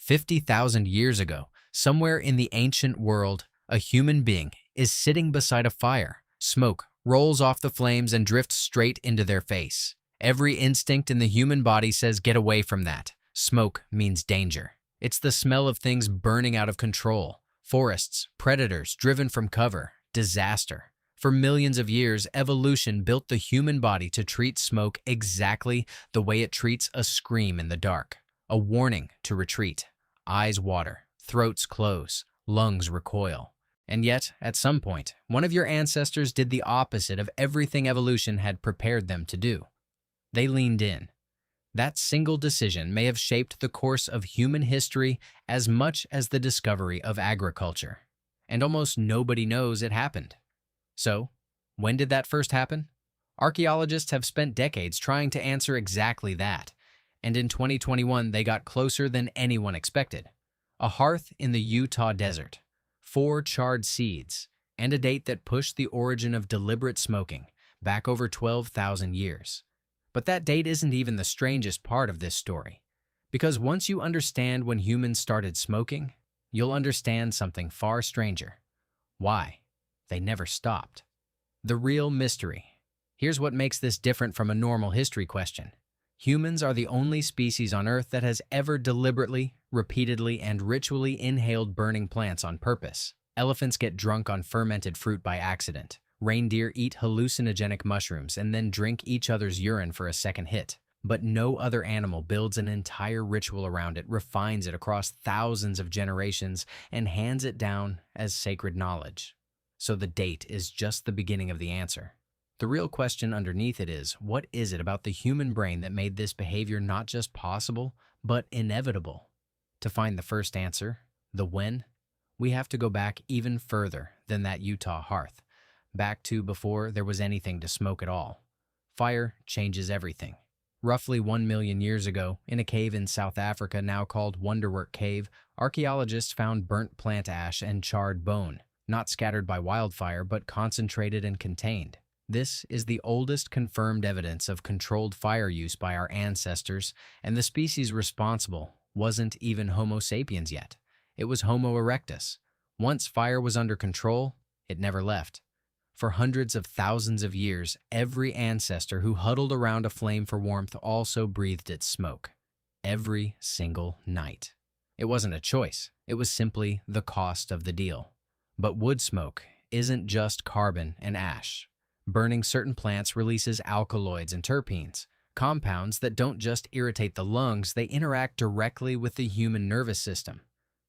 50,000 years ago, somewhere in the ancient world, a human being is sitting beside a fire. Smoke rolls off the flames and drifts straight into their face. Every instinct in the human body says, "Get away from that." Smoke means danger. It's the smell of things burning out of control. Forests, predators driven from cover, disaster. For millions of years, evolution built the human body to treat smoke exactly the way it treats a scream in the dark. A warning to retreat. Eyes water, throats close, lungs recoil. And yet, at some point, one of your ancestors did the opposite of everything evolution had prepared them to do. They leaned in. That single decision may have shaped the course of human history as much as the discovery of agriculture. And almost nobody knows it happened. So, when did that first happen? Archaeologists have spent decades trying to answer exactly that. And in 2021, they got closer than anyone expected. A hearth in the Utah desert, 4 charred seeds, and a date that pushed the origin of deliberate smoking back over 12,000 years. But that date isn't even the strangest part of this story. Because once you understand when humans started smoking, you'll understand something far stranger. Why? They never stopped. The real mystery. Here's what makes this different from a normal history question. Humans are the only species on Earth that has ever deliberately, repeatedly, and ritually inhaled burning plants on purpose. Elephants get drunk on fermented fruit by accident. Reindeer eat hallucinogenic mushrooms and then drink each other's urine for a second hit. But no other animal builds an entire ritual around it, refines it across thousands of generations, and hands it down as sacred knowledge. So the date is just the beginning of the answer. The real question underneath it is, what is it about the human brain that made this behavior not just possible, but inevitable? To find the first answer, the when, we have to go back even further than that Utah hearth. Back to before there was anything to smoke at all. Fire changes everything. Roughly 1 million years ago, in a cave in South Africa now called Wonderwork Cave, archaeologists found burnt plant ash and charred bone, not scattered by wildfire but concentrated and contained. This is the oldest confirmed evidence of controlled fire use by our ancestors, and the species responsible wasn't even Homo sapiens yet. It was Homo erectus. Once fire was under control, it never left. For hundreds of thousands of years, every ancestor who huddled around a flame for warmth also breathed its smoke. Every single night. It wasn't a choice. It was simply the cost of the deal. But wood smoke isn't just carbon and ash. Burning certain plants releases alkaloids and terpenes, compounds that don't just irritate the lungs, they interact directly with the human nervous system.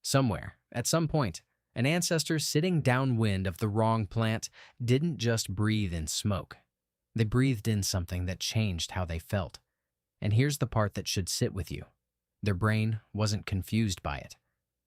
Somewhere, at some point, an ancestor sitting downwind of the wrong plant didn't just breathe in smoke. They breathed in something that changed how they felt. And here's the part that should sit with you. Their brain wasn't confused by it.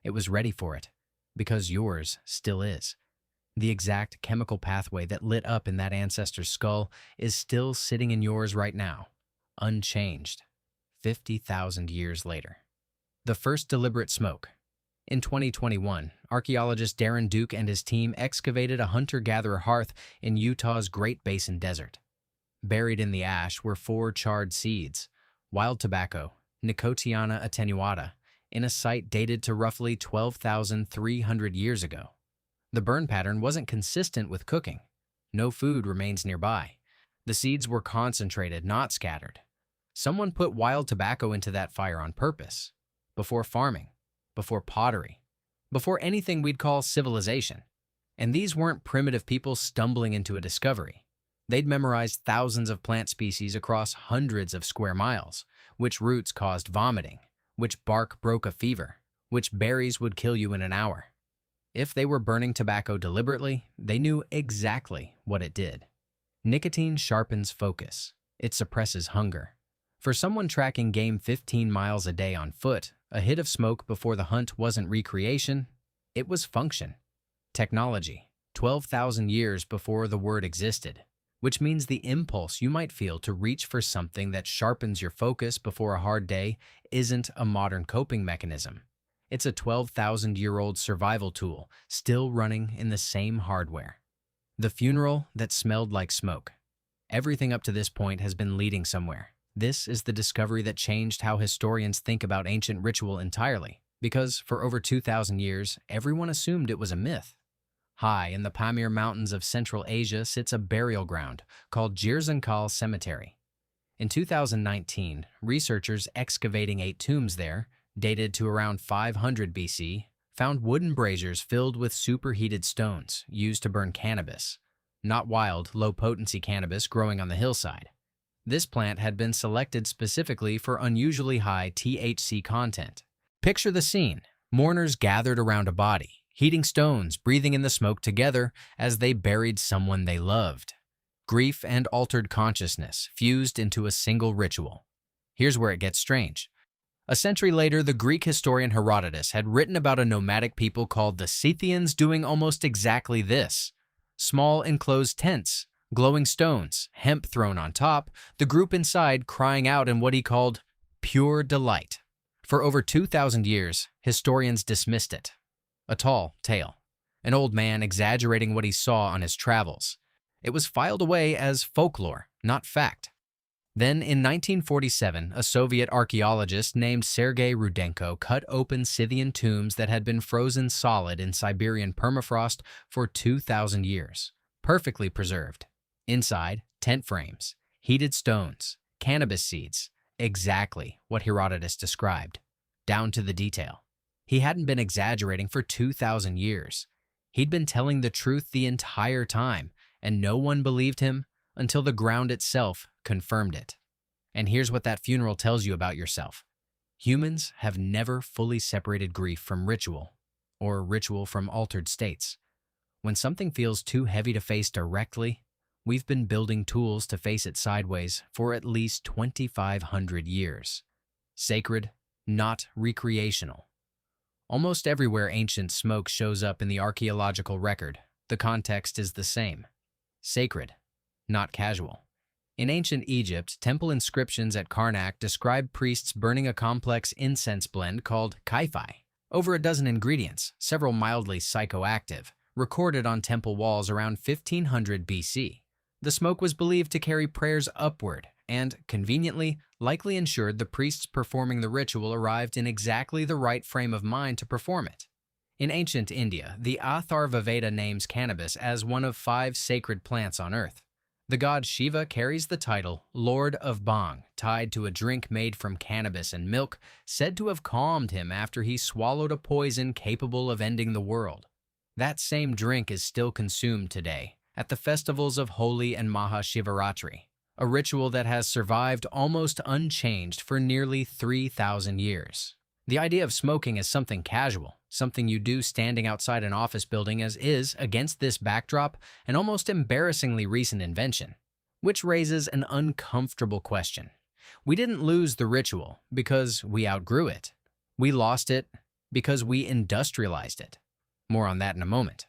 It was ready for it, because yours still is. The exact chemical pathway that lit up in that ancestor's skull is still sitting in yours right now, unchanged, 50,000 years later. The first deliberate smoke. In 2021, archaeologist Darren Duke and his team excavated a hunter-gatherer hearth in Utah's Great Basin Desert. Buried in the ash were 4 charred seeds, wild tobacco, Nicotiana attenuata, in a site dated to roughly 12,300 years ago. The burn pattern wasn't consistent with cooking. No food remains nearby. The seeds were concentrated, not scattered. Someone put wild tobacco into that fire on purpose. Before farming, before pottery, before anything we'd call civilization. And these weren't primitive people stumbling into a discovery. They'd memorized thousands of plant species across hundreds of square miles, which roots caused vomiting, which bark broke a fever, which berries would kill you in an hour. If they were burning tobacco deliberately, they knew exactly what it did. Nicotine sharpens focus. It suppresses hunger. For someone tracking game 15 miles a day on foot, a hit of smoke before the hunt wasn't recreation, it was function. Technology, 12,000 years before the word existed, which means the impulse you might feel to reach for something that sharpens your focus before a hard day isn't a modern coping mechanism. It's a 12,000-year-old survival tool, still running in the same hardware. The funeral that smelled like smoke. Everything up to this point has been leading somewhere. This is the discovery that changed how historians think about ancient ritual entirely. Because for over 2,000 years, everyone assumed it was a myth. High in the Pamir Mountains of Central Asia sits a burial ground called Jirzankal Cemetery. In 2019, researchers excavating 8 tombs there, dated to around 500 BC, found wooden braziers filled with superheated stones used to burn cannabis, not wild, low-potency cannabis growing on the hillside. This plant had been selected specifically for unusually high THC content. Picture the scene. Mourners gathered around a body, heating stones, breathing in the smoke together as they buried someone they loved. Grief and altered consciousness fused into a single ritual. Here's where it gets strange. A century later, the Greek historian Herodotus had written about a nomadic people called the Scythians doing almost exactly this. Small enclosed tents, glowing stones, hemp thrown on top, the group inside crying out in what he called pure delight. For over 2,000 years, historians dismissed it. A tall tale. An old man exaggerating what he saw on his travels. It was filed away as folklore, not fact. Then, in 1947, a Soviet archaeologist named Sergei Rudenko cut open Scythian tombs that had been frozen solid in Siberian permafrost for 2,000 years, perfectly preserved. Inside, tent frames, heated stones, cannabis seeds, exactly what Herodotus described, down to the detail. He hadn't been exaggerating for 2,000 years. He'd been telling the truth the entire time, and no one believed him until the ground itself confirmed it. And here's what that funeral tells you about yourself. Humans have never fully separated grief from ritual, or ritual from altered states. When something feels too heavy to face directly, we've been building tools to face it sideways for at least 2,500 years. Sacred, not recreational. Almost everywhere ancient smoke shows up in the archaeological record, the context is the same. Sacred, not casual. In ancient Egypt, temple inscriptions at Karnak describe priests burning a complex incense blend called kaifai. Over a dozen ingredients, several mildly psychoactive, recorded on temple walls around 1500 BC. The smoke was believed to carry prayers upward and, conveniently, likely ensured the priests performing the ritual arrived in exactly the right frame of mind to perform it. In ancient India, the Atharva Veda names cannabis as one of 5 sacred plants on earth. The god Shiva carries the title Lord of Bhang, tied to a drink made from cannabis and milk, said to have calmed him after he swallowed a poison capable of ending the world. That same drink is still consumed today at the festivals of Holi and Mahashivaratri, a ritual that has survived almost unchanged for nearly 3,000 years. The idea of smoking as something casual, something you do standing outside an office building is, against this backdrop, an almost embarrassingly recent invention, which raises an uncomfortable question. We didn't lose the ritual because we outgrew it. We lost it because we industrialized it. More on that in a moment.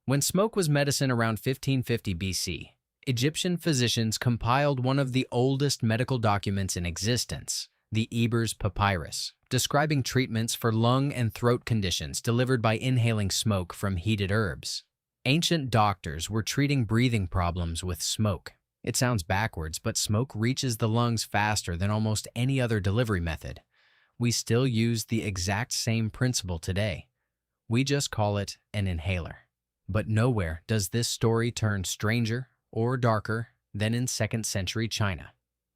When smoke was medicine around 1550 BC, Egyptian physicians compiled one of the oldest medical documents in existence, the Ebers Papyrus, describing treatments for lung and throat conditions delivered by inhaling smoke from heated herbs. Ancient doctors were treating breathing problems with smoke. It sounds backwards, but smoke reaches the lungs faster than almost any other delivery method. We still use the exact same principle today. We just call it an inhaler. But nowhere does this story turn stranger or darker than in 2nd century China.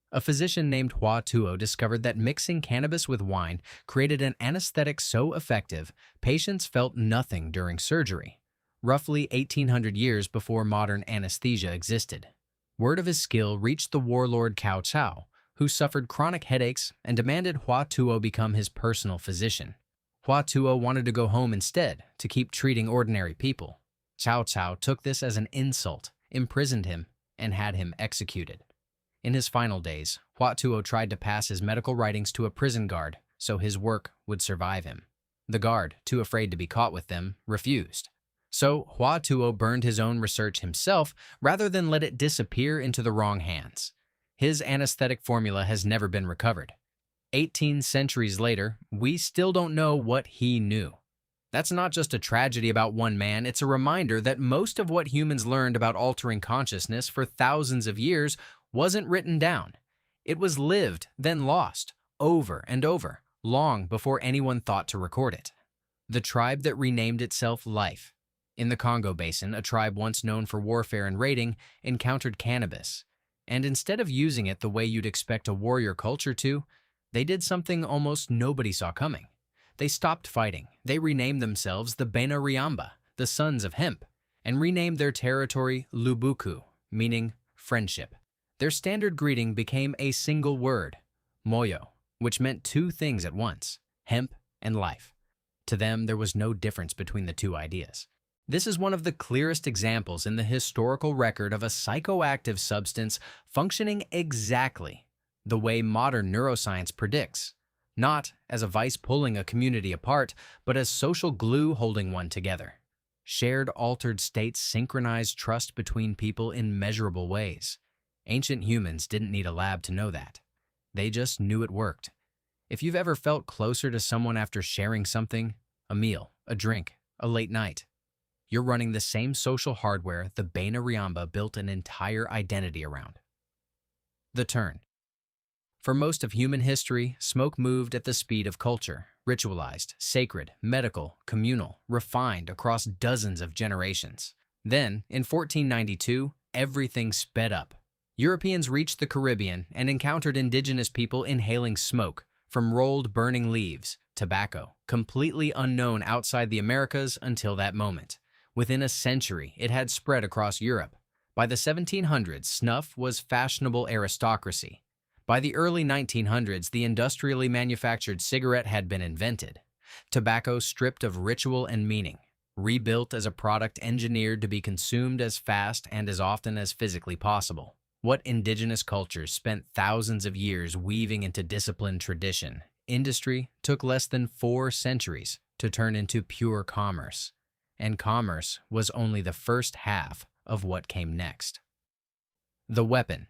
A physician named Hua Tuo discovered that mixing cannabis with wine created an anesthetic so effective, patients felt nothing during surgery, roughly 1,800 years before modern anesthesia existed. Word of his skill reached the warlord Cao Cao, who suffered chronic headaches and demanded Hua Tuo become his personal physician. Hua Tuo wanted to go home instead, to keep treating ordinary people. Cao Cao took this as an insult, imprisoned him, and had him executed. In his final days, Hua Tuo tried to pass his medical writings to a prison guard so his work would survive him. The guard, too afraid to be caught with them, refused. So Hua Tuo burned his own research himself rather than let it disappear into the wrong hands. His anesthetic formula has never been recovered. 18 centuries later, we still don't know what he knew. That's not just a tragedy about one man, it's a reminder that most of what humans learned about altering consciousness for thousands of years wasn't written down. It was lived, then lost, over and over, long before anyone thought to record it. The tribe that renamed itself Life. In the Congo Basin, a tribe once known for warfare and raiding encountered cannabis. And instead of using it the way you'd expect a warrior culture to, they did something almost nobody saw coming. They stopped fighting. They renamed themselves the Bena Riamba, the Sons of Hemp, and renamed their territory Lubuku, meaning friendship. Their standard greeting became a single word, moyo, which meant two things at once, hemp and life. To them, there was no difference between the two ideas. This is one of the clearest examples in the historical record of a psychoactive substance functioning exactly the way modern neuroscience predicts, not as a vice pulling a community apart, but as social glue holding one together. Shared altered states synchronized trust between people in measurable ways. Ancient humans didn't need a lab to know that. They just knew it worked. If you've ever felt closer to someone after sharing something, a meal, a drink, a late night, you're running the same social hardware the Bena Riamba built an entire identity around. The turn. For most of human history, smoke moved at the speed of culture, ritualized, sacred, medical, communal, refined across dozens of generations. Then, in 1492, everything sped up. Europeans reached the Caribbean and encountered indigenous people inhaling smoke, from rolled burning leaves, tobacco, completely unknown outside the Americas until that moment. Within a century, it had spread across Europe. By the 1700s, snuff was fashionable aristocracy. By the early 1900s, the industrially manufactured cigarette had been invented. Tobacco stripped of ritual and meaning, rebuilt as a product engineered to be consumed as fast and as often as physically possible. What indigenous cultures spent thousands of years weaving into disciplined tradition, industry took less than 4 centuries to turn into pure commerce. And commerce was only the first half of what came next. The weapon.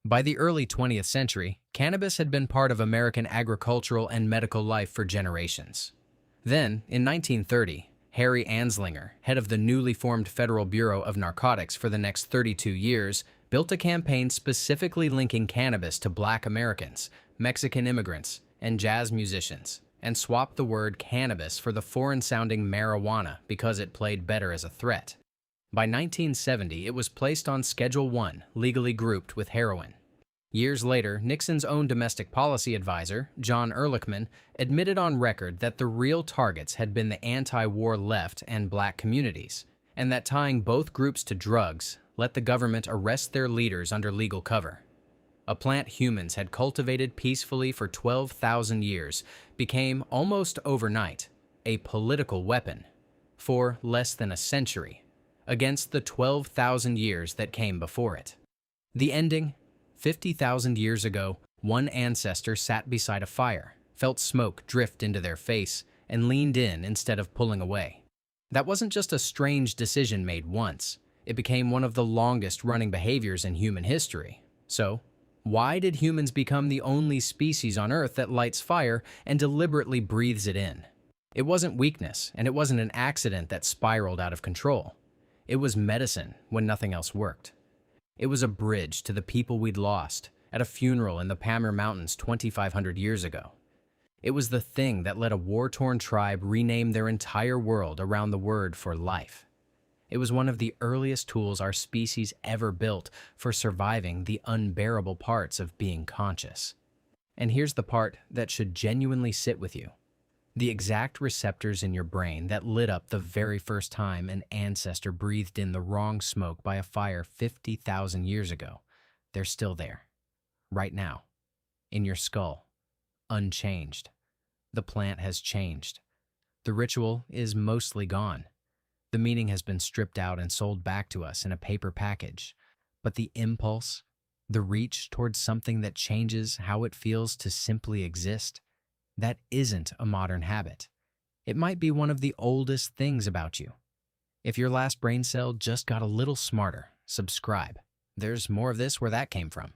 By the early 20th century, cannabis had been part of American agricultural and medical life for generations. Then, in 1930, Harry Anslinger, head of the newly formed Federal Bureau of Narcotics for the next 32 years, built a campaign specifically linking cannabis to Black Americans, Mexican immigrants, and jazz musicians, and swapped the word cannabis for the foreign-sounding marijuana because it played better as a threat. By 1970, it was placed on Schedule I, legally grouped with heroin. Years later, Nixon's own domestic policy advisor, John Ehrlichman, admitted on record that the real targets had been the anti-war left and Black communities, and that tying both groups to drugs let the government arrest their leaders under legal cover. A plant humans had cultivated peacefully for 12,000 years became, almost overnight, a political weapon for less than a century against the 12,000 years that came before it. The ending? 50,000 years ago, one ancestor sat beside a fire, felt smoke drift into their face, and leaned in instead of pulling away. That wasn't just a strange decision made once. It became one of the longest-running behaviors in human history. So, why did humans become the only species on Earth that lights fire and deliberately breathes it in? It wasn't weakness, and it wasn't an accident that spiraled out of control. It was medicine when nothing else worked. It was a bridge to the people we'd lost at a funeral in the Pamir Mountains 2,500 years ago. It was the thing that let a war-torn tribe rename their entire world around the word for life. It was one of the earliest tools our species ever built for surviving the unbearable parts of being conscious. And here's the part that should genuinely sit with you. The exact receptors in your brain that lit up the very first time an ancestor breathed in the wrong smoke by a fire 50,000 years ago, they're still there. Right now. In your skull. Unchanged. The plant has changed. The ritual is mostly gone. The meaning has been stripped out and sold back to us in a paper package. But the impulse, the reach towards something that changes how it feels to simply exist, that isn't a modern habit. It might be one of the oldest things about you. If your last brain cell just got a little smarter, subscribe. There's more of this where that came from.